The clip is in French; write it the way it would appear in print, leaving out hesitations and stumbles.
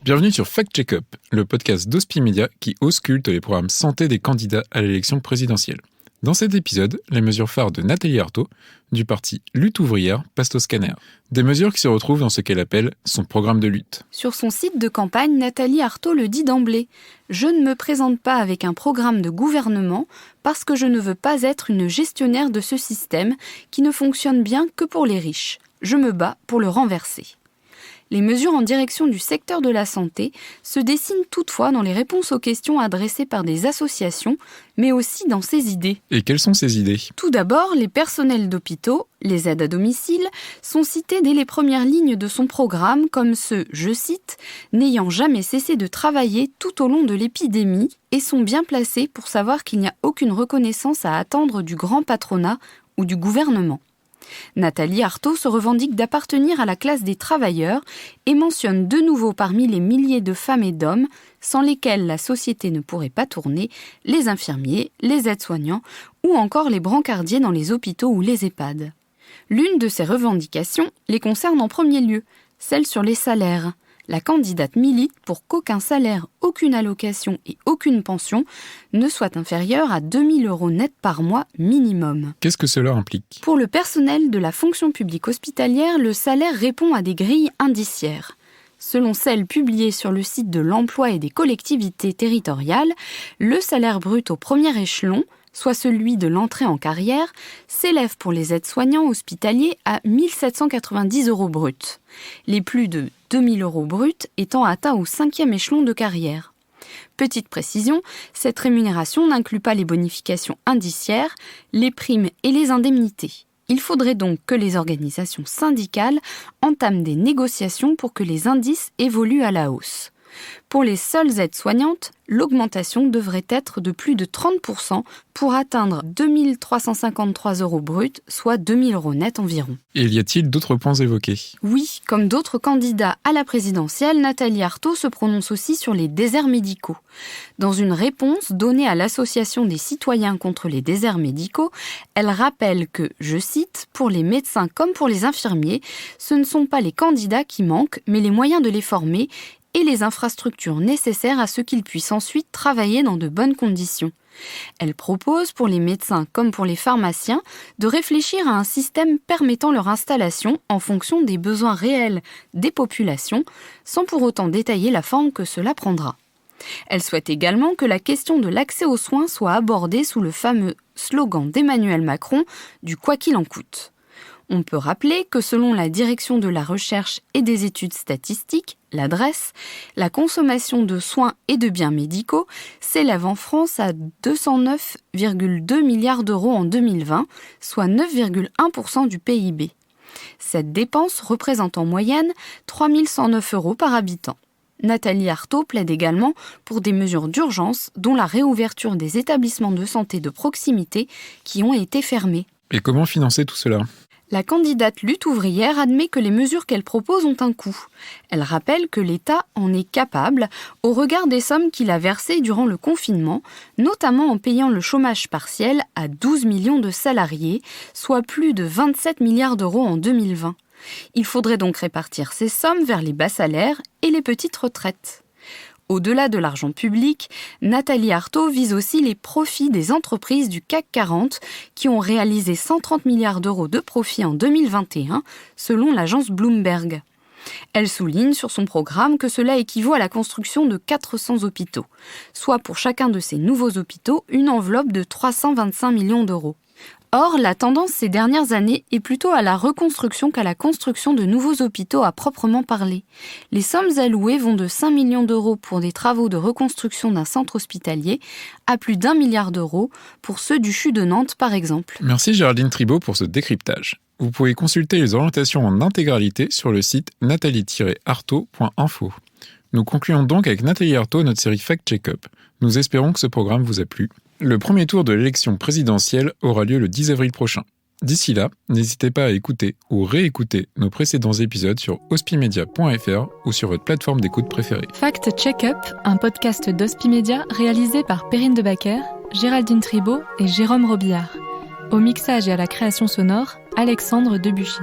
Bienvenue sur Fact Check-up, le podcast d'Hospi Media qui ausculte les programmes santé des candidats à l'élection présidentielle. Dans cet épisode, les mesures phares de Nathalie Arthaud, du parti Lutte ouvrière, passent au scanner. Des mesures qui se retrouvent dans ce qu'elle appelle son programme de lutte. Sur son site de campagne, Nathalie Arthaud le dit d'emblée. « Je ne me présente pas avec un programme de gouvernement parce que je ne veux pas être une gestionnaire de ce système qui ne fonctionne bien que pour les riches. Je me bats pour le renverser. » Les mesures en direction du secteur de la santé se dessinent toutefois dans les réponses aux questions adressées par des associations, mais aussi dans ses idées. Et quelles sont ces idées ? Tout d'abord, les personnels d'hôpitaux, les aides à domicile, sont cités dès les premières lignes de son programme comme ceux, je cite, « n'ayant jamais cessé de travailler tout au long de l'épidémie et sont bien placés pour savoir qu'il n'y a aucune reconnaissance à attendre du grand patronat ou du gouvernement ». Nathalie Arthaud se revendique d'appartenir à la classe des travailleurs et mentionne de nouveau parmi les milliers de femmes et d'hommes sans lesquels la société ne pourrait pas tourner, les infirmiers, les aides-soignants ou encore les brancardiers dans les hôpitaux ou les EHPAD. L'une de ces revendications les concerne en premier lieu, celle sur les salaires. La candidate milite pour qu'aucun salaire, aucune allocation et aucune pension ne soit inférieur à 2 000 € net par mois minimum. Qu'est-ce que cela implique ? Pour le personnel de la fonction publique hospitalière, le salaire répond à des grilles indiciaires. Selon celles publiées sur le site de l'emploi et des collectivités territoriales, le salaire brut au premier échelon, soit celui de l'entrée en carrière, s'élève pour les aides-soignants hospitaliers à 1 790 € bruts. Les plus de 2 000 € bruts étant atteints au 5e échelon de carrière. Petite précision, cette rémunération n'inclut pas les bonifications indiciaires, les primes et les indemnités. Il faudrait donc que les organisations syndicales entament des négociations pour que les indices évoluent à la hausse. Pour les seules aides-soignantes, l'augmentation devrait être de plus de 30% pour atteindre 2 353 € bruts, soit 2 000 € net environ. Et y a-t-il d'autres points évoqués ? Oui, comme d'autres candidats à la présidentielle, Nathalie Arthaud se prononce aussi sur les déserts médicaux. Dans une réponse donnée à l'Association des citoyens contre les déserts médicaux, elle rappelle que, je cite, « pour les médecins comme pour les infirmiers, ce ne sont pas les candidats qui manquent, mais les moyens de les former et les infrastructures nécessaires à ce qu'ils puissent ensuite travailler dans de bonnes conditions. » Elle propose, pour les médecins comme pour les pharmaciens, de réfléchir à un système permettant leur installation en fonction des besoins réels des populations, sans pour autant détailler la forme que cela prendra. Elle souhaite également que la question de l'accès aux soins soit abordée sous le fameux slogan d'Emmanuel Macron du « quoi qu'il en coûte ». On peut rappeler que selon la Direction de la Recherche et des Études Statistiques, l'adresse, la consommation de soins et de biens médicaux s'élève en France à 209,2 milliards € en 2020, soit 9,1% du PIB. Cette dépense représente en moyenne 3 109 € par habitant. Nathalie Arthaud plaide également pour des mesures d'urgence, dont la réouverture des établissements de santé de proximité qui ont été fermés. Et comment financer tout cela ? La candidate Lutte ouvrière admet que les mesures qu'elle propose ont un coût. Elle rappelle que l'État en est capable au regard des sommes qu'il a versées durant le confinement, notamment en payant le chômage partiel à 12 millions de salariés, soit plus de 27 milliards € en 2020. Il faudrait donc répartir ces sommes vers les bas salaires et les petites retraites. Au-delà de l'argent public, Nathalie Arthaud vise aussi les profits des entreprises du CAC 40 qui ont réalisé 130 milliards € de profits en 2021, selon l'agence Bloomberg. Elle souligne sur son programme que cela équivaut à la construction de 400 hôpitaux, soit pour chacun de ces nouveaux hôpitaux une enveloppe de 325 millions €. Or, la tendance ces dernières années est plutôt à la reconstruction qu'à la construction de nouveaux hôpitaux à proprement parler. Les sommes allouées vont de 5 millions € pour des travaux de reconstruction d'un centre hospitalier à plus d'1 milliard € pour ceux du CHU de Nantes, par exemple. Merci Géraldine Tribault pour ce décryptage. Vous pouvez consulter les orientations en intégralité sur le site nathalie-arthaud.info. Nous concluons donc avec Nathalie Arthaud notre série Fact Check-up. Nous espérons que ce programme vous a plu. Le premier tour de l'élection présidentielle aura lieu le 10 avril prochain. D'ici là, n'hésitez pas à écouter ou réécouter nos précédents épisodes sur hospimedia.fr ou sur votre plateforme d'écoute préférée. Fact Check-up, un podcast d'Hospimedia réalisé par Perrine Debacker, Géraldine Tribault et Jérôme Robillard. Au mixage et à la création sonore, Alexandre Debuchy.